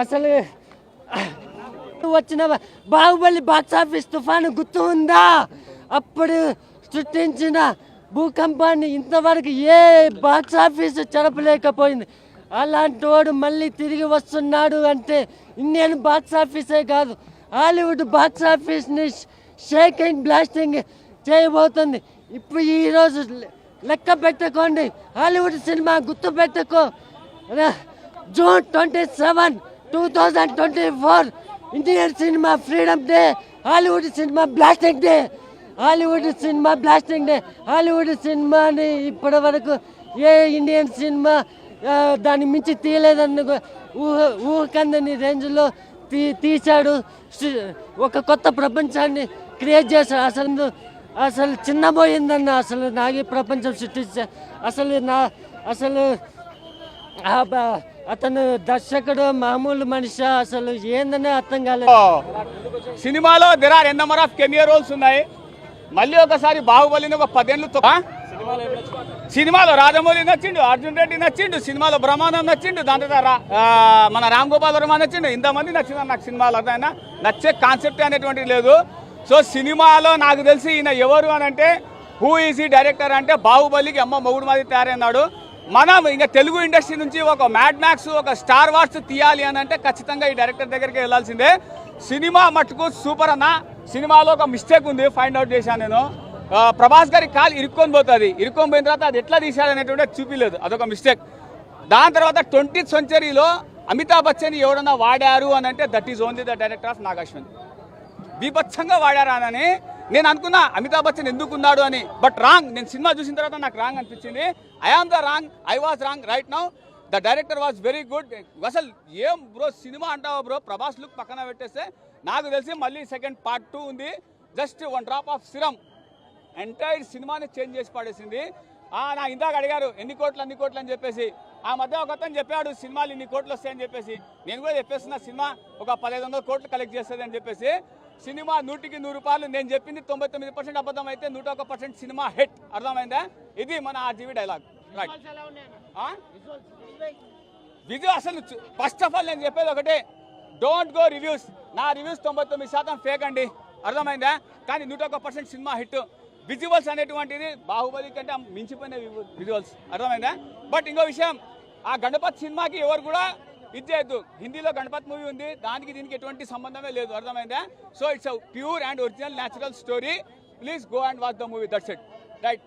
అసలు వచ్చిన బాహుబలి బాక్సాఫీస్ తుఫాను గుర్తు ఉందా? అప్పుడు సృష్టించిన భూకంపాన్ని ఇంతవరకు ఏ బాక్సాఫీస్ చెరపలేకపోయింది. అలాంటి వాడు మళ్ళీ తిరిగి వస్తున్నాడు అంటే ఇండియన్ బాక్సాఫీసే కాదు, హాలీవుడ్ బాక్సాఫీస్ని షేకింగ్ బ్లాస్టింగ్ చేయబోతుంది. ఇప్పుడు ఈరోజు లెక్క పెట్టుకోండి, హాలీవుడ్ సినిమా గుర్తు పెట్టుకో. June 27, 2024 Indian cinema freedom day, Hollywood cinema blasting day. Hollywood cinema blasting day. Hollywood సినిమాని ఇప్పటి వరకు ఏ ఇండియన్ సినిమా దాన్ని మించి తీయలేదని ఊహకందని రేంజ్లో తీశాడు. ఒక కొత్త ప్రపంచాన్ని క్రియేట్ చేశాడు. అసలు చిన్నబోయిందన్న అసలు నాగి ప్రపంచం సృష్టించా. అసలు అతను దర్శకుడు మామూలు మనిషి, అసలు ఏందనే అర్థం కాలేదు. సినిమాలో there are an number of cameo roles ఉన్నాయి. మళ్ళీ ఒకసారి బాహుబలిని ఒక 10 ఏళ్ళు సినిమాలో రాజమౌళి నచ్చిండు, అర్జున్ రెడ్డి నచ్చిండు, సినిమాలో బ్రహ్మానందం నచ్చిండు, దాని ద్వారా మన రామ్ గోపాల్ వర్మ నచ్చిండు. ఇంతమంది నచ్చింది నాకు సినిమాలో. అదైనా నచ్చే కాన్సెప్ట్ అనేటువంటిది లేదు. సో సినిమాలో నాకు తెలిసి ఈయన ఎవరు అని అంటే, హూ ఈజ్ ఈ డైరెక్టర్ అంటే బాహుబలికి అమ్మ మొగుడు మాది తయారైనాడు. మనం ఇంకా తెలుగు ఇండస్ట్రీ నుంచి ఒక మ్యాడ్ మ్యాక్స్, ఒక స్టార్ వార్స్ తీయాలి అని అంటే ఖచ్చితంగా ఈ డైరెక్టర్ దగ్గరికి వెళ్ళాల్సిందే. సినిమా మట్టుకు సూపర్ అన్న. సినిమాలో ఒక మిస్టేక్ ఉంది, ఫైండ్ అవుట్ చేశాను నేను. ప్రభాస్ గారి కాలు ఇరుక్కొని పోతుంది, ఇరుక్కొని పోయిన తర్వాత అది ఎట్లా తీశాడనేటువంటి చూపించలేదు, అదొక మిస్టేక్. దాని తర్వాత 20th సెంచరీలో అమితాబ్ బచ్చన్ ఎవడన్నా వాడారు అని అంటే that is only the director of Nag Ashwin. బీభత్సంగా వాడారా అని నేను అనుకున్నా, అమితాబ్ బచ్చన్ ఎందుకు ఉన్నాడు అని. But wrong. నేను సినిమా చూసిన తర్వాత నాకు రాంగ్ అనిపించింది. I am the wrong, I was wrong right now. The director was very good. అసలు ఏం బ్రో సినిమా అంటావా బ్రో? ప్రభాస్ లుక్ పక్కన పెట్టేస్తే నాకు తెలిసి మళ్ళీ సెకండ్ పార్ట్ 2 ఉంది. Just 1 drop of serum entire సినిమాని చేంజ్ చేసి పడేసింది. నా ఇందాక అడిగారు అన్ని కోట్లు అని చెప్పేసి. ఆ మధ్య ఒక అతను చెప్పాడు సినిమాలు ఇన్ని కోట్లు వస్తాయని చెప్పేసి. నేను కూడా చెప్పేస్తున్నా సినిమా ఒక 1500 కోట్లు కలెక్ట్ చేస్తుంది అని చెప్పేసి. సినిమా 100కి 100 రూపాయలు. నేను చెప్పింది 99% అబద్ధం అయితే 101% సినిమా హిట్. అర్థమైందా? ఇది మన ఆర్జీవీ డైలాగ్. రైట్. విజయ్ అసలు ఫస్ట్ ఆఫ్ ఆల్ నేను చెప్పేది ఒకటే, డోంట్ గో రివ్యూస్. నా రివ్యూస్ 99% ఫేక్ అండి. అర్థమైందా? కానీ 101% సినిమా హిట్. విజువల్స్ అనేటువంటిది బాహుబలి కంటే మించిపోయిన విజువల్స్. అర్థమైందా? బట్ ఇంకో విషయం, ఆ గణపతి సినిమాకి ఎవరు కూడా ఇది చేయొద్దు. హిందీలో గణపతి మూవీ ఉంది, దానికి దీనికి ఎటువంటి సంబంధమే లేదు. అర్థమైందా? So it's a pure and original natural story. Please go and watch the movie. That's it. Right.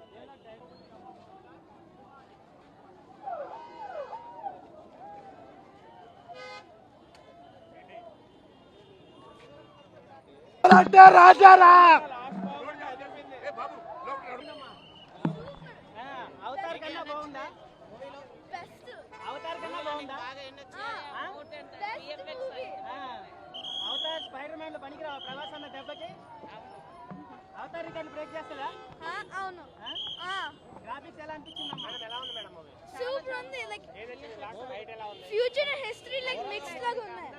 రాజారా అవతార్ కన్నా బాగుందా? అవతార్ కన్నా బాగుందా? అవతార్ స్పైడర్ మ్యాన్ లో పనికిరావా ప్రభాస్ అన్న దెబ్బకి? అవతార్ రికార్డు బ్రేక్ చేస్తుందా? అవును. గ్రాఫిక్స్ ఎలా అనిపించిందమ్మా? ఎలా ఉంది మేడం? సూపర్ ఉంది. Like future history like mix లాగా ఉన్నాయి.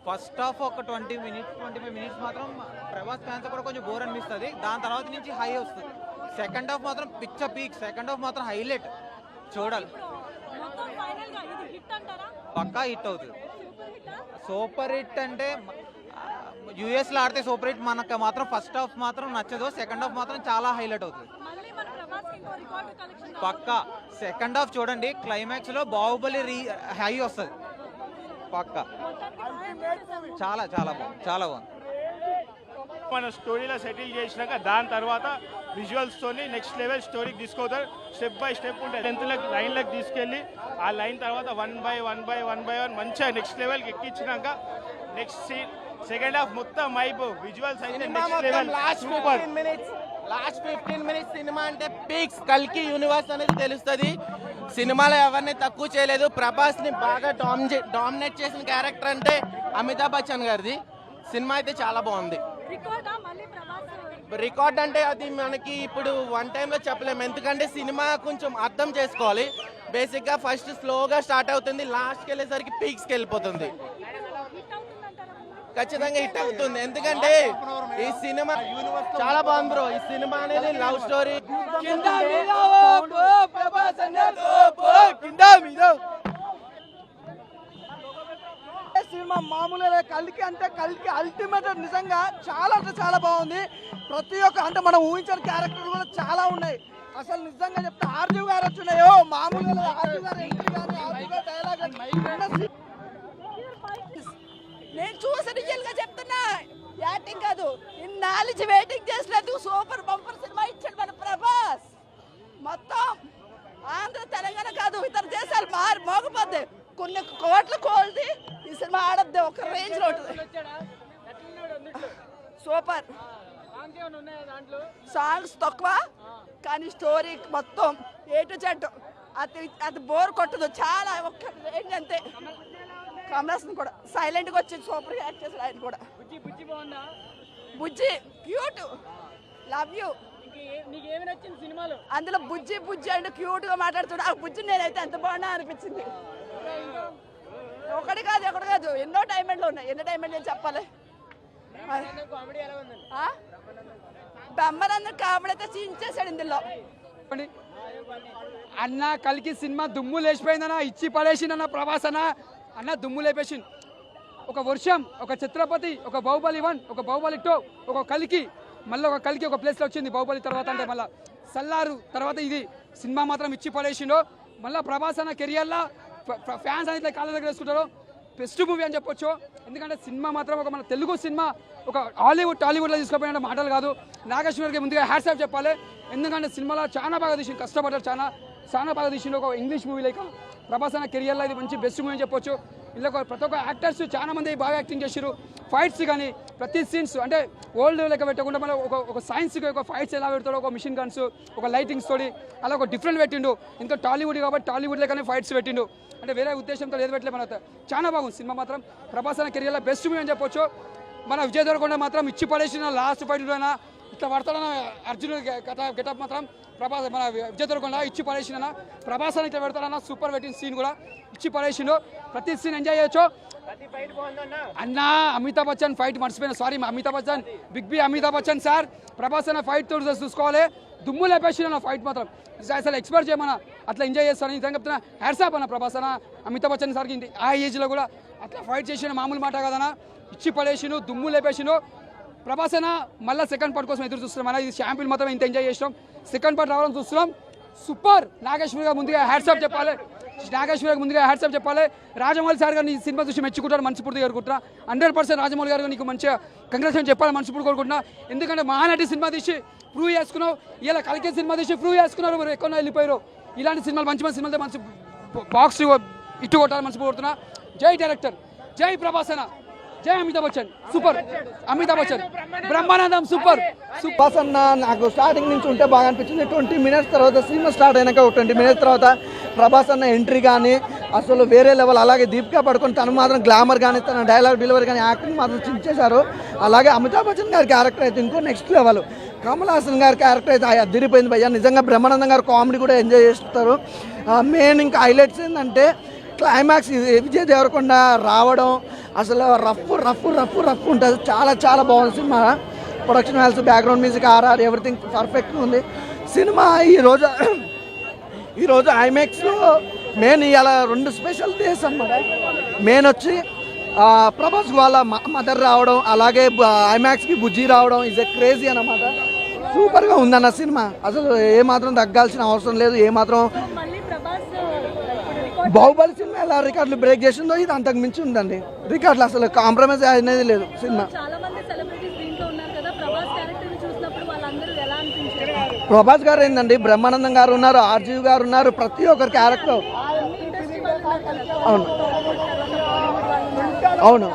ఫస్ట్ హాఫ్ ఒక 25 మినిట్స్ మాత్రం ప్రభాస్ ఫ్యాన్స్ కూడా కొంచెం బోర్ అనిపిస్తుంది. దాని తర్వాత నుంచి హై వస్తుంది. సెకండ్ హాఫ్ మాత్రం పిచ్చ పీక్. సెకండ్ హాఫ్ మాత్రం హైలైట్. చూడాలి. పక్కా హిట్ అవుతుంది. సూపర్ హిట్ అంటే యుఎస్లో ఆడితే సూపర్ హిట్, మనకు మాత్రం ఫస్ట్ హాఫ్ మాత్రం నచ్చదు. సెకండ్ హాఫ్ మాత్రం చాలా హైలైట్ అవుతుంది. పక్కా సెకండ్ హాఫ్ చూడండి, క్లైమాక్స్ లో బాహుబలి హై వస్తుంది పక్కా. చాలా చాలా బాగుంది, చాలా బాగుంది. మన స్టోరీలో సెటిల్ చేసినాక దాని తర్వాత విజువల్స్తోని నెక్స్ట్ లెవెల్ స్టోరీకి తీసుకోతారు. స్టెప్ బై స్టెప్ ఉంటుంది. 10th లైన్లకు తీసుకెళ్ళి ఆ లైన్ తర్వాత 1 by 1 మంచిగా నెక్స్ట్ లెవెల్కి ఎక్కించినాక నెక్స్ట్ సీన్ సెకండ్ హాఫ్ మొత్తం మైబ్ విజువల్స్ అయితే next level. Last 15 minutes cinema అంటే పీక్స్. కల్కి యూనివర్స్ అనేది తెలుస్తుంది. సినిమాలో ఎవరిని తక్కువ చేయలేదు. ప్రభాస్ ని బాగా డామినేట్ చేసిన క్యారెక్టర్ అంటే అమితాబ్ బచ్చన్ గారిది. సినిమా అయితే చాలా బాగుంది. రికార్డ్ అంటే అది మనకి ఇప్పుడు వన్ టైంలో చెప్పలేము, ఎందుకంటే సినిమా కొంచెం అర్థం చేసుకోవాలి. బేసిక్గా ఫస్ట్ స్లోగా స్టార్ట్ అవుతుంది, లాస్ట్కి వెళ్ళేసరికి పీక్స్కి వెళ్ళిపోతుంది. ఖచ్చితంగా హిట్ అవుతుంది, ఎందుకంటే ఈ సినిమా చాలా బాగుంది బ్రో. ఈ సినిమా అనేది లవ్ స్టోరీ. సినిమా మామూలుగా కల్కి అంటే కల్కి అల్టిమేట్ నిజంగా చాలా అంటే చాలా బాగుంది. ప్రతి ఒక్క అంటే మనం ఊహించిన క్యారెక్టర్ కూడా చాలా ఉన్నాయి. అసలు నిజంగా చెప్తే ఆర్జీవ్ గారు వచ్చినాయో మామూలుగా ఆర్జీవ్ గారు ఎంట్రీ కానీ ఆర్జీవ్ గారు డైలాగ్ నేను చూసి రియల్ గా చెప్తున్నా, యాక్టింగ్ కాదు. ఇన్నాళ్ళు వెయిటింగ్ చేసినందుకు సూపర్ బంపర్ సినిమా ఇచ్చాడు మన ప్రభాస్. మొత్తం ఆంధ్ర తెలంగాణ కాదు ఇతర దేశాలు మోగపోద్ది. కొన్ని కోట్ల కోల్ది ఈ సినిమా ఆడద్ది, ఒక రేంజ్ లో ఉంటుంది. సూపర్. సాంగ్స్ తక్కువ కానీ స్టోరీ మొత్తం ఏ టు జెడ్ అది బోర్ కొట్టదు. చాలా ఒక్క రేంజ్ అంతే. కమలాసన్ కూడా సైలెంట్ గా వచ్చి సూపర్ యాక్ట్ చేశాడు ఆయన కూడా. బుజ్జి క్యూట్, లవ్ యూ. అందులో బుజ్జి బుజ్జి అంటే క్యూట్ గా మాట్లాడుతున్నాడు. ఆ బుజ్జి నేనైతే ఎంత బాగున్నా అనిపించింది. ఒకటి కాదు ఎన్నో డైమండ్లు ఉన్నాయి. ఎన్నో డైమండ్ నేను చెప్పాలి. బొమ్మలందరూ కామెడీ అయితే చించేశాడు ఇందులో. అన్న కలికి సినిమా దుమ్ము లేచిపోయిందన్న, ఇచ్చి పడేసిందన్న ప్రభాస్ అన్న దుమ్ము లేపేసింది. ఒక వర్షం, ఒక ఛత్రపతి, ఒక బాహుబలి 1, ఒక బాహుబలి 2, ఒక కలికి, మళ్ళీ ఒక కలికి ఒక ప్లేస్లో వచ్చింది బాహుబలి తర్వాత. అంటే మళ్ళీ సల్లారు తర్వాత ఇది సినిమా మాత్రం ఇచ్చి పడేసిండో. మళ్ళీ ప్రభాస్ అన్న కెరియర్లో ఫ్యాన్స్ అనేది కాళ్ళ దగ్గర వేసుకుంటారు. బెస్ట్ మూవీ అని చెప్పొచ్చు. ఎందుకంటే సినిమా మాత్రం ఒక మన తెలుగు సినిమా ఒక టాలీవుడ్లో తీసుకుపోయిన మాటలు కాదు. నాగేశ్వర్కి ముందుగా హ్యాట్స్ ఆఫ్ చెప్పాలి. ఎందుకంటే సినిమాలో చాలా బాగా తీసిండు, కష్టపడ్డాడు, చాలా బాగా తీసిండు. ఒక ఇంగ్లీష్ మూవీ లైక్ ప్రభాస్ అన్న కెరియర్లో ఇది మంచి బెస్ట్ మూవీ అని చెప్పొచ్చు. ఇలా ప్రతి ఒక్క యాక్టర్స్ చాలా మంది బాగా యాక్టింగ్ చేశారు. ఫైట్స్ కానీ ప్రతి సీన్స్ అంటే ఓల్డ్ లెక్క పెట్టకుండా మన ఒక సైన్స్కి ఒక ఫైట్స్ ఎలా పెడతాడో, ఒక మిషన్ గన్స్, ఒక లైటింగ్స్ తోటి అలా ఒక డిఫరెంట్ పెట్టిండు. ఇంకా టాలీవుడ్ కాబట్టి టాలీవుడ్ లెక్కనే ఫైట్స్ పెట్టిండు. అంటే వేరే ఉద్దేశంతో ఏది పెట్టలే మన. చాలా బాగుంది సినిమా మాత్రం. ప్రభాస్ అన్న కెరియర్లో బెస్ట్ మూవీ అని చెప్పొచ్చు. మన విజయ్ దేవరకొండ మాత్రం ఇచ్చి పడేసిన లాస్ట్ ఫైట్లోనా ఇట్లా పడతాడన్న అర్జున్ గెటప్ మాత్రం ప్రభాస్ మన విజయ్ దేవరకొండ ఇచ్చి పడేసిన. ప్రభాస్ అని ఇట్లా పెడతాడన్న సూపర్ పెట్టిన సీన్ కూడా ఇచ్చి పడేసిండు. ప్రతి సీన్ ఎంజాయ్ చేయొచ్చు అన్న. అమితాబ్ బచ్చన్ ఫైట్ మర్చిపోయినా, sorry Amitabh Bachchan, big B Amitabh Bachchan sir. Prabhas అన్న ఫైట్ తోడు చూసుకోవాలి. దుమ్ము లేపేసిన ఫైట్ మాత్రం అసలు ఎక్స్పెక్ట్ చేయమన్నా అట్లా ఎంజాయ్ చేస్తాను. నిజంగా చెప్తున్నా హ్యాట్స్ ఆఫ్ అన్న ప్రభాస్ అన్న. అమితాబ్ బచ్చన్ సార్కి ఆ ఏజ్లో కూడా అట్లా ఫైట్ చేసిన మామూలు మాట కదన్నా. ఇచ్చి పడేసిను, దుమ్ము లేపేసిను. ప్రభాస్ అన్న మళ్ళీ సెకండ్ పార్ట్ కోసం ఎదురు చూస్తున్నాం అన్న. ఇది షాంపిల్ మాత్రం ఇంత ఎంజాయ్ చేసినాం. సెకండ్ పార్ట్ రావడం చూస్తున్నాం. సూపర్. నాగేశ్వర్ గారు ముందుగా హ్యాట్స్ ఆఫ్ చెప్పాలి. రాజమౌళి సార్ గారిని ఈ సినిమా చూసి మెచ్చుకుంటారు, మనస్ఫూర్తిగా కోరుకుంటున్నా. 100% రాజమౌళి గారు నీకు మంచిగా కంగ్రాచులేషన్ చెప్పాలి, మనస్ఫూర్తి కోరుకుంటున్నా. ఎందుకంటే మహానటి సినిమా తీసి ప్రూవ్ చేసుకున్నావు, ఇలా కలికే సినిమా తీసి ప్రూవ్ చేసుకున్నారు. మరి ఎక్కువ వెళ్ళిపోయారు. ఇలాంటి సినిమాలు మంచి సినిమాలతో మంచి బాక్స్ ఇట్టు కొట్టాలని మనస్ఫూర్తి కోరుతున్నా. జై డైరెక్టర్, జై ప్రభాస్ అన్న, జై అమితాబ్ బచ్చన్. సూపర్. అమితాబ్ బచ్చన్ బ్రహ్మానందం సూపర్. ప్రభాస్ అన్న నాకు స్టార్టింగ్ నుంచి ఉంటే బాగా అనిపించింది. 20 minutes తర్వాత సినిమా స్టార్ట్ అయినాక 20 minutes తర్వాత ప్రభాస్ అన్న ఎంట్రీ కానీ అసలు వేరే లెవెల్. అలాగే దీపికా పడుకొని తను మాత్రం గ్లామర్ కానీ తన డైలాగ్ డెలివరీ కానీ యాక్టింగ్ మాత్రం చించేశారు. అలాగే అమితాబ్ బచ్చన్ గారి క్యారెక్టర్ అయితే ఇంకో నెక్స్ట్ లెవెల్. కమల్ హాసన్ గారి క్యారెక్టర్ అయితే అదిరిపోయింది భయ్యా. నిజంగా బ్రహ్మానందం గారు కామెడీ కూడా ఎంజాయ్ చేస్తారు. మెయిన్ ఇంకా హైలైట్స్ ఏంటంటే క్లైమాక్స్ విజయ్ దేవరకొండ రావడం అసలు రఫ్ ఉంటుంది. చాలా బాగుంది సినిమా. Production values, background music, RR everything పర్ఫెక్ట్గా ఉంది సినిమా. ఈరోజు ఐమాక్స్లో మెయిన్ ఇలా 2 స్పెషల్ డేస్ అన్నమాట. మెయిన్ వచ్చి ప్రభాస్ వాళ్ళ మదర్ రావడం, అలాగే ఐమాక్స్కి బుజ్జి రావడం ఇస్ ఎ క్రేజీ అన్నమాట. సూపర్గా ఉందన్న సినిమా. అసలు ఏమాత్రం తగ్గాల్సిన అవసరం లేదు. ఏమాత్రం బాహుబలి సినిమా ఎలా రికార్డులు బ్రేక్ చేసిందో ఇది అంతకు మించి ఉందండి. రికార్డులు అసలు కాంప్రమైజ్ అనేది లేదు సినిమా. ప్రభాస్ గారు ఏంటండి, బ్రహ్మానందం గారు ఉన్నారు, ఆర్జీవ్ గారు ఉన్నారు, ప్రతి ఒక్కరి క్యారెక్టర్. అవును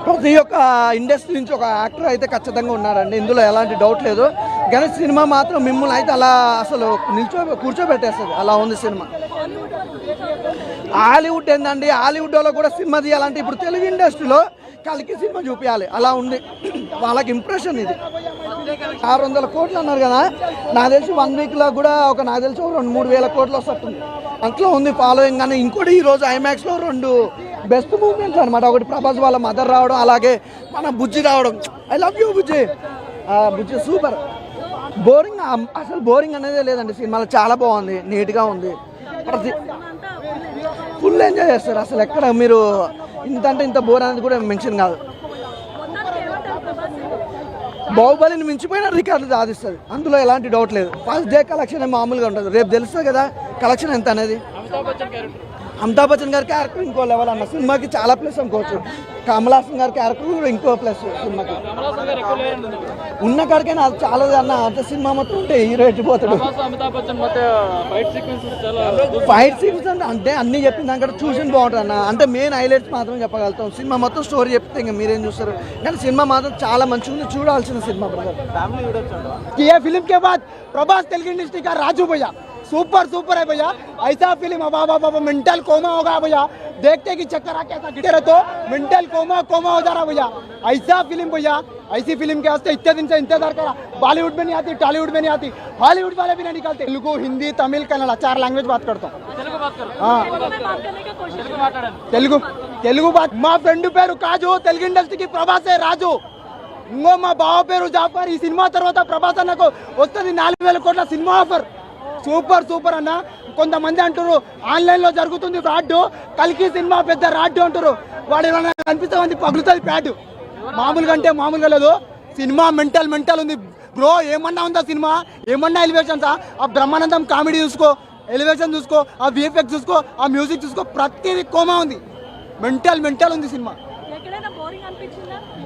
ప్రతి ఒక్క ఇండస్ట్రీ నుంచి ఒక యాక్టర్ అయితే ఖచ్చితంగా ఉన్నారండి, ఇందులో ఎలాంటి డౌట్ లేదు. కానీ సినిమా మాత్రం మిమ్మల్ని అయితే అలా అసలు కూర్చోబెట్టేస్తుంది. అలా ఉంది సినిమా. హాలీవుడ్ ఏంటండి, హాలీవుడ్ లో కూడా సినిమా తీయాలంటే ఇప్పుడు తెలుగు ఇండస్ట్రీలో కలికి సినిమా చూపించాలి. అలా ఉంది వాళ్ళకి ఇంప్రెషన్. ఇది 600 కోట్లు అన్నారు కదా, నాకు తెలిసి 1 weekలో కూడా నాకు తెలిసి 2-3 వేల కోట్లు వస్తుంది. అంట్లో ఉంది ఫాలోయింగ్. కానీ ఇంకోటి ఈరోజు ఐమాక్స్లో 2 బెస్ట్ మూమెంట్స్ అనమాట. ఒకటి ప్రభాస్ వాళ్ళ మదర్ రావడం, అలాగే మన బుజ్జి రావడం. I love you Bujji. Bujji super. Boring అసలు బోరింగ్ అనేది లేదండి సినిమాలో. చాలా బాగుంది, నీట్గా ఉంది. అక్కడ ఫుల్ ఎంజాయ్ చేస్తారు. అసలు ఎక్కడ మీరు ఇంత అంటే ఇంత బోర్ అనేది కూడా మెన్షన్ కాదు. బాహుబలిని మించిపోయిన రికార్డులు సాధిస్తుంది, అందులో ఎలాంటి డౌట్ లేదు. ఫస్ట్ డే కలెక్షన్ మామూలుగా ఉంటుంది, రేపు తెలుస్తుంది కదా కలెక్షన్ ఎంత అనేది. అమితాబ్ బచ్చన్ గారి క్యారెక్టర్ ఇంకో లెవెల్ అన్న, సినిమాకి చాలా ప్లస్ అనుకోవచ్చు. కమల్ హాసన్ గారి క్యారెక్టర్ కూడా ఇంకో ప్లస్ సినిమాకి. ఉన్న కాడికైనా అది చాలా అన్న, అంటే సినిమా మొత్తం ఉంటే హీరో ఎట్టిపోతాడు. ఫైట్ సీక్వెన్స్ అంటే అన్ని చెప్పిన దానికంటే చూసిన బాగుంటుంది అన్న. అంటే మెయిన్ హైలైట్స్ మాత్రం చెప్పగలుగుతాం. సినిమా మొత్తం స్టోరీ చెప్తే ఇంకా మీరేం చూస్తారు, కానీ సినిమా మాత్రం చాలా మంచిగా ఉంది, చూడాల్సిన సినిమా. ये फिल्म के बाद प्रभास तेलुगु इंडस्ट्री का राजू भैया सुपर है भैया. ऐसा फिल्म बाबा मेंटल कोमा होगा भैया, देखते कि चक्कर आके ऐसा गिरे तो मेंटल कोमा हो जा रहा भैया. ऐसा फिल्म भैया, ऐसी फिल्म के वास्ते इतने दिन से इंतजार करा. बॉलीवुड में नहीं आती, टॉलीवुड में नहीं आती, हॉलीवुड वाले भी नहीं निकालते. तेलुगु, हिंदी, तमिल, कन्नड़ 4 लैंग्वेज बात करता हूँ. తెలుగు బాత్. మా ఫ్రెండ్ పేరు కాజు, తెలుగు ఇండస్ట్రీకి ప్రభాసే రాజు. ఇంకో మా బావ పేరు జాఫర్. ఈ సినిమా తర్వాత ప్రభాస్ అన్నకు వస్తుంది 4,000 కోట్ల సినిమా ఆఫర్. సూపర్ అన్న. కొంతమంది అంటారు ఆన్లైన్ లో జరుగుతుంది ఫ్రాడ్, కల్కి సినిమా పెద్ద రాడ్ అంటారు. వాడు ఏమన్నా కనిపిస్తే మంది పగులుతుంది ప్యాడ్. మామూలుగా అంటే మామూలుగా లేదు. సినిమా మెంటల్ ఉంది బ్రో. ఏమన్నా ఉందా సినిమా, ఏమన్నా ఎలివేషన్స్. ఆ బ్రహ్మానందం కామెడీ చూసుకో, ఎలివేషన్ చూసుకో, ఆ విఎఫ్ఎక్స్ చూసుకో, ఆ మ్యూజిక్ చూసుకో, ప్రతిదీ కోమా ఉంది. మెంటల్ ఉంది సినిమా.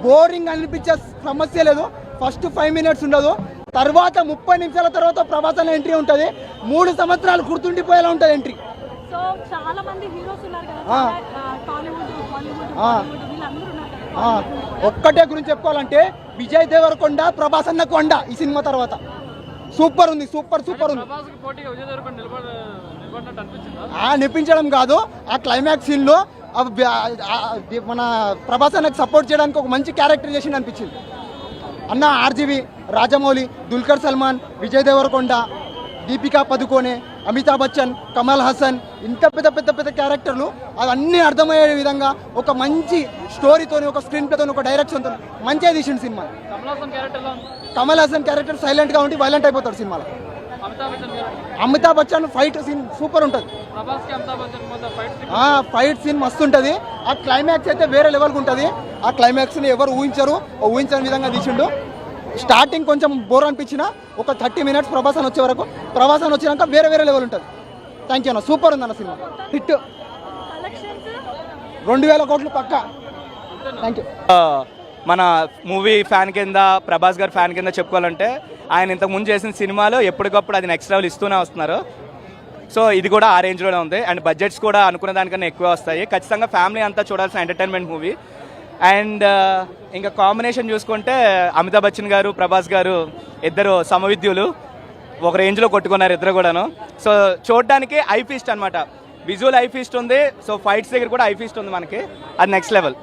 బోరింగ్ అనిపించే సమస్య లేదు. ఫస్ట్ 5 minutes ఉండదు, తర్వాత 30 నిమిషాల తర్వాత ప్రభాస్ అనే ఎంట్రీ ఉంటుంది. 3 సంవత్సరాలు గుర్తుండిపోయేలా ఉంటుంది ఎంట్రీ. సో చాలా మంది హీరోస్ ఉన్నారు కదా, టాలీవుడ్, హాలీవుడ్, వీళ్ళందరూ ఉన్నారు కదా. ఒక్కటే గురించి చెప్పుకోవాలంటే విజయ్ దేవరకొండ ప్రభాస్ అన్న కొండ ఈ సినిమా తర్వాత సూపర్ ఉంది. నిపించడం కాదు, ఆ క్లైమాక్స్ సీన్ లో మన ప్రభాస్ అన్నకు సపోర్ట్ చేయడానికి ఒక మంచి క్యారెక్టరైజేషన్ అనిపించింది అన్న. ఆర్జీవి, రాజమౌళి, దుల్కర్ సల్మాన్, విజయ్ దేవరకొండ, దీపికా పదుకోనే, అమితాబ్ బచ్చన్, కమల్ హాసన్, ఇంత పెద్ద క్యారెక్టర్లు అవన్నీ అర్థమయ్యే విధంగా ఒక మంచి స్టోరీతోని, ఒక స్క్రీన్ ప్లేతో, ఒక డైరెక్షన్తో మంచిగా తీసిన సినిమా. కమల్ హాసన్ క్యారెక్టర్ సైలెంట్గా ఉండి వైలెంట్ అయిపోతాడు సినిమాలో. Amitabh Bachchan fight scene super ఉంటుంది. ఫైట్ సీన్ మస్తు ఉంటుంది. ఆ క్లైమాక్స్ అయితే వేరే లెవెల్కి ఉంటుంది. ఆ క్లైమాక్స్ని ఎవరు ఊహించని విధంగా తీసిండు. స్టార్టింగ్ కొంచెం బోర్ అనిపించిన ఒక 30 minutes ప్రభాస్ వచ్చే వరకు. ప్రభాస్ వచ్చినాక వేరే లెవెల్ ఉంటుంది. థ్యాంక్ యూ అన్న, సూపర్ ఉంది అన్న సినిమా. హిట్ 2,000 కోట్లు పక్కా. Thank you. మన మూవీ ఫ్యాన్ కింద, ప్రభాస్ గారు ఫ్యాన్ కింద చెప్పుకోవాలంటే ఆయన ఇంతకుముందు చేసిన సినిమాలో ఎప్పటికప్పుడు అది నెక్స్ట్ లెవెల్ ఇస్తూనే వస్తున్నారు. సో ఇది కూడా ఆ రేంజ్లోనే ఉంది. అండ్ బడ్జెట్స్ కూడా అనుకున్న దానికన్నా ఎక్కువ వస్తాయి. ఖచ్చితంగా ఫ్యామిలీ అంతా చూడాల్సిన ఎంటర్టైన్మెంట్ మూవీ. అండ్ ఇంకా కాంబినేషన్ చూసుకుంటే అమితాబ్ బచ్చన్ గారు, ప్రభాస్ గారు ఇద్దరు సమవిద్యులు, ఒక రేంజ్లో కొట్టుకున్నారు ఇద్దరు కూడాను. సో చూడడానికి ఐ ఫీస్ట్ అనమాట, విజువల్ ఐ ఫీస్ట్ ఉంది. సో ఫైట్స్ దగ్గర కూడా ఐ ఫీస్ట్ ఉంది మనకి, అది నెక్స్ట్ లెవెల్.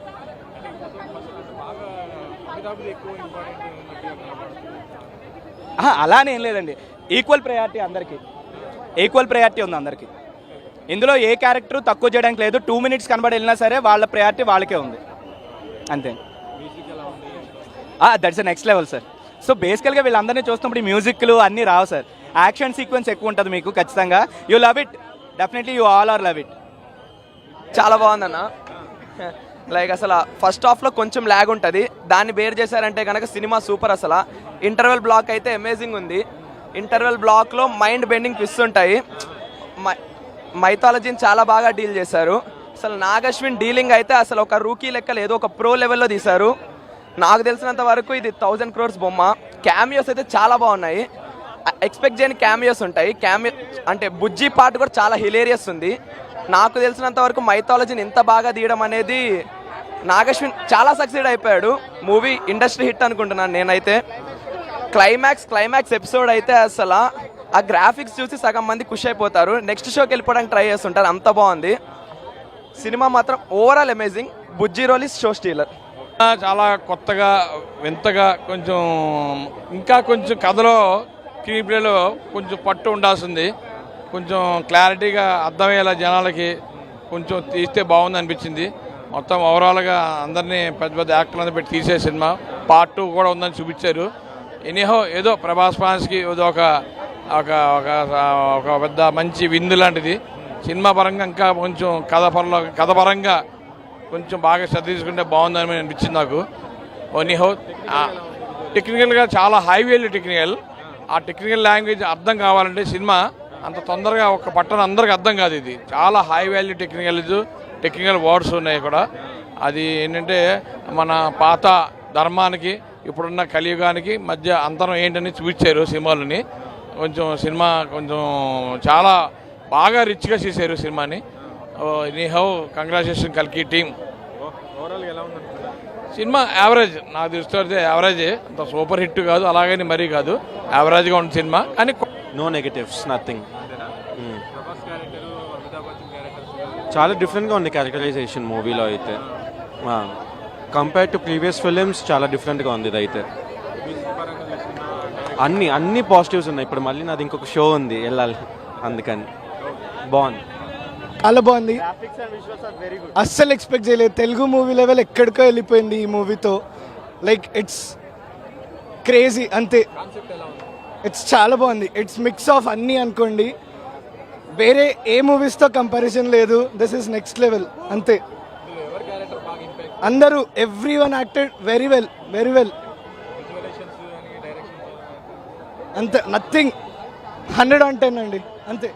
అలానే ఏం లేదండి, ఈక్వల్ ప్రయారిటీ ఉంది అందరికీ. ఇందులో ఏ క్యారెక్టర్ తక్కువ చేయడానికి లేదు. 2 minutes కనబడి వెళ్ళినా సరే వాళ్ళ ప్రయారిటీ వాళ్ళకే ఉంది, అంతే. That's next level sir. So బేసికల్గా వీళ్ళందరినీ చూస్తున్నప్పుడు ఈ మ్యూజిక్లు అన్నీ రావు సార్. యాక్షన్ సీక్వెన్స్ ఎక్కువ ఉంటుంది మీకు ఖచ్చితంగా. You love it, definitely you all are love it. చాలా బాగుందన్న. లైక్ అసలు ఫస్ట్ హాఫ్లో కొంచెం ల్యాగ్ ఉంటుంది, దాన్ని బేర్ చేశారంటే కనుక సినిమా సూపర్. అసలు ఇంటర్వెల్ బ్లాక్ అయితే అమేజింగ్ ఉంది. ఇంటర్వెల్ బ్లాక్లో మైండ్ బెండింగ్ ట్విస్ట్ ఉంటాయి. మైథాలజీని చాలా బాగా డీల్ చేశారు. అసలు నాగశ్విన్ డీలింగ్ అయితే అసలు ఒక రూకీ లెక్క లేదు, ఒక ప్రో లెవెల్లో తీశారు. నాకు తెలిసినంత వరకు ఇది 1000 crores బొమ్మ. క్యామియోస్ అయితే చాలా బాగున్నాయి, ఎక్స్పెక్ట్ చేయని క్యామియోస్ ఉంటాయి. అంటే బుజ్జి పార్ట్ కూడా చాలా హిలేరియస్ ఉంది. నాకు తెలిసినంత వరకు మైథాలజీని ఇంత బాగా తీయడం అనేది నాగశ్విన్ చాలా సక్సీడ్ అయిపోయాడు. మూవీ ఇండస్ట్రీ హిట్ అనుకుంటున్నాను నేనైతే. క్లైమాక్స్ ఎపిసోడ్ అయితే అసలు ఆ గ్రాఫిక్స్ చూసి సగం మంది ఖుషి అయిపోతారు, నెక్స్ట్ షోకి వెళ్ళిపోవడానికి ట్రై చేస్తుంటారు, అంత బాగుంది సినిమా మాత్రం. Overall amazing. Bujji role is show stealer. చాలా కొత్తగా వింతగా, కొంచెం ఇంకా కొంచెం కథలో స్క్రీన్ ప్లేలో కొంచెం పట్టు ఉండాల్సింది. కొంచెం క్లారిటీగా అర్థమయ్యేలా జనాలకి కొంచెం తీస్తే బాగుంది అనిపించింది. మొత్తం ఓవరాల్గా అందరినీ పెద్ద యాక్టర్లందరూ పెట్టి తీసే సినిమా. పార్ట్ 2 కూడా ఉందని చూపించారు. ఎనీహో ఏదో ప్రభాస్ ఫ్యాన్స్కి ఏదో ఒక పెద్ద మంచి విందు లాంటిది. సినిమా పరంగా ఇంకా కొంచెం కథ పరంగా కొంచెం బాగా శ్రద్ధ తీసుకుంటే బాగుందని అనిపించింది నాకు. ఓనిహో టెక్నికల్గా చాలా హైవేలు టెక్నికల్. ఆ టెక్నికల్ లాంగ్వేజ్ అర్థం కావాలంటే సినిమా అంత తొందరగా ఒక పట్టణ అందరికి అర్థం కాదు. ఇది చాలా హై వాల్యూ టెక్నికల్ వర్డ్స్ ఉన్నాయి కూడా. అది ఏంటంటే మన పాత ధర్మానికి ఇప్పుడున్న కలియుగానికి మధ్య అంతరం ఏంటని చూపించారు సినిమాలని. సినిమా చాలా బాగా రిచ్గా చేశారు సినిమాని. ఎనీహౌ కంగ్రాచులేషన్ కల్కి టీమ్. సినిమా యావరేజ్, నాకు దృష్టిలో అయితే యావరేజే, అంత సూపర్ హిట్ కాదు, అలాగని మరీ కాదు, యావరేజ్గా ఉంది సినిమా. కానీ నో నెగటివ్స్, నథింగ్. చాలా డిఫరెంట్గా ఉంది క్యారెక్టరైజేషన్ మూవీలో అయితే. కంపేర్ టు ప్రీవియస్ ఫిలిమ్స్ చాలా డిఫరెంట్గా ఉంది ఇది అయితే. అన్ని పాజిటివ్స్ ఉన్నాయి. ఇప్పుడు మళ్ళీ నాది ఇంకొక షో ఉంది వెళ్ళాలి, అందుకని బాగుంది. చాలా బాగుంది, అస్సలు ఎక్స్పెక్ట్ చేయలేదు. తెలుగు మూవీ లెవెల్ ఎక్కడికో వెళ్ళిపోయింది ఈ మూవీతో. లైక్ ఇట్స్ క్రేజీ అంతే. ఇట్స్ చాలా బాగుంది. ఇట్స్ మిక్స్ ఆఫ్ అన్నీ అనుకోండి, వేరే ఏ మూవీస్తో కంపారిజన్ లేదు. దిస్ ఈస్ నెక్స్ట్ లెవెల్ అంతే. అందరూ everyone acted very well అంతే. నథింగ్ 100 on 10 అండి అంతే.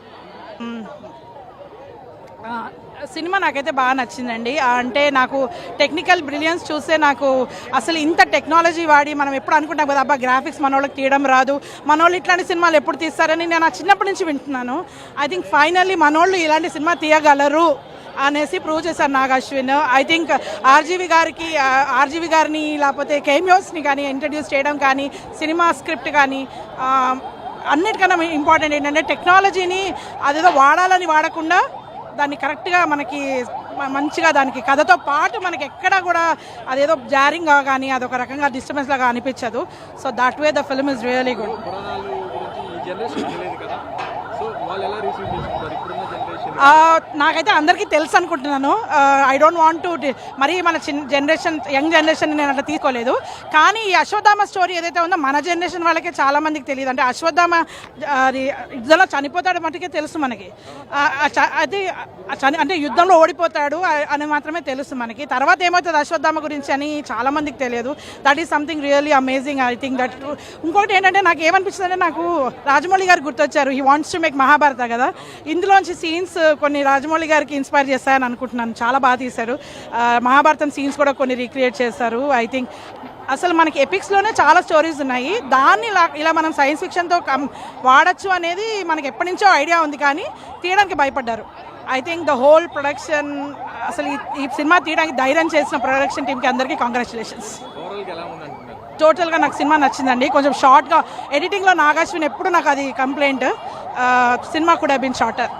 సినిమా నాకైతే బాగా నచ్చిందండి. అంటే నాకు టెక్నికల్ బ్రిలియన్స్ చూస్తే నాకు అసలు ఇంత టెక్నాలజీ వాడి మనం ఎప్పుడు అనుకుంటాం కదా, అబ్బా గ్రాఫిక్స్ మనోళ్ళకి తీయడం రాదు, మనోళ్ళు ఇట్లాంటి సినిమాలు ఎప్పుడు తీస్తారని నేను చిన్నప్పటి నుంచి వింటున్నాను. ఐ థింక్ ఫైనల్లీ మనోళ్ళు ఇలాంటి సినిమా తీయగలరు అనేసి ప్రూవ్ చేశారు Nag Ashwin. I think RGV గారిని లేకపోతే కేమియోస్ని కానీ ఇంట్రడ్యూస్ చేయడం కానీ, సినిమా స్క్రిప్ట్ కానీ, అన్నిటికన్నా ఇంపార్టెంట్ ఏంటంటే టెక్నాలజీని అదేదో వాడకుండా దాన్ని కరెక్ట్గా మనకి మంచిగా దానికి కథతో పాటు మనకి ఎక్కడా కూడా అదేదో జారింగ్గా కానీ అదొక రకంగా డిస్టర్బెన్స్ లాగా అనిపించదు. So that way the film is really good. నాకైతే అందరికీ తెలుసు అనుకుంటున్నాను. ఐ డోంట్ వాంట్ టు మరీ మన యంగ్ జనరేషన్ నేను అట్లా తీసుకోలేదు. కానీ ఈ అశ్వత్థామ స్టోరీ ఏదైతే ఉందో మన జనరేషన్ వాళ్ళకే చాలా మందికి తెలియదు. అంటే అశ్వత్థామ యుద్ధంలో చనిపోతాడు మటుకే తెలుసు మనకి. అది అంటే యుద్ధంలో ఓడిపోతాడు అని మాత్రమే తెలుసు మనకి. తర్వాత ఏమవుతుంది అశ్వత్థామ గురించి అని చాలా మందికి తెలియదు. That is something really amazing. I think that. ఇంకోటి ఏంటంటే నాకు ఏమనిపిస్తుంది అంటే, నాకు రాజమౌళి గారు గుర్తొచ్చారు. He wants to make Mahabharata కదా, ఇందులోంచి సీన్స్ కొన్ని రాజమౌళి గారికి ఇన్స్పైర్ చేస్తాయని అనుకుంటున్నాను. చాలా బాగా తీశారు. మహాభారతం సీన్స్ కూడా కొన్ని రీక్రియేట్ చేశారు. ఐ థింక్ అసలు మనకి ఎపిక్స్లోనే చాలా స్టోరీస్ ఉన్నాయి, దాన్ని ఇలా మనం సైన్స్ ఫిక్షన్తో వాడచ్చు అనేది మనకి ఎప్పటి నుంచో ఐడియా ఉంది, కానీ తీయడానికి భయపడ్డారు. I think the whole production, అసలు ఈ సినిమా తీయడానికి ధైర్యం చేసిన ప్రొడక్షన్ టీమ్కి అందరికీ కంగ్రాచులేషన్స్. టోటల్గా నాకు సినిమా నచ్చిందండి. కొంచెం షార్ట్గా ఎడిటింగ్లో నాగ్ అశ్విన్ ఎప్పుడు నాకు అది కంప్లైంట్. సినిమా కూడా బీన్ షార్టర్.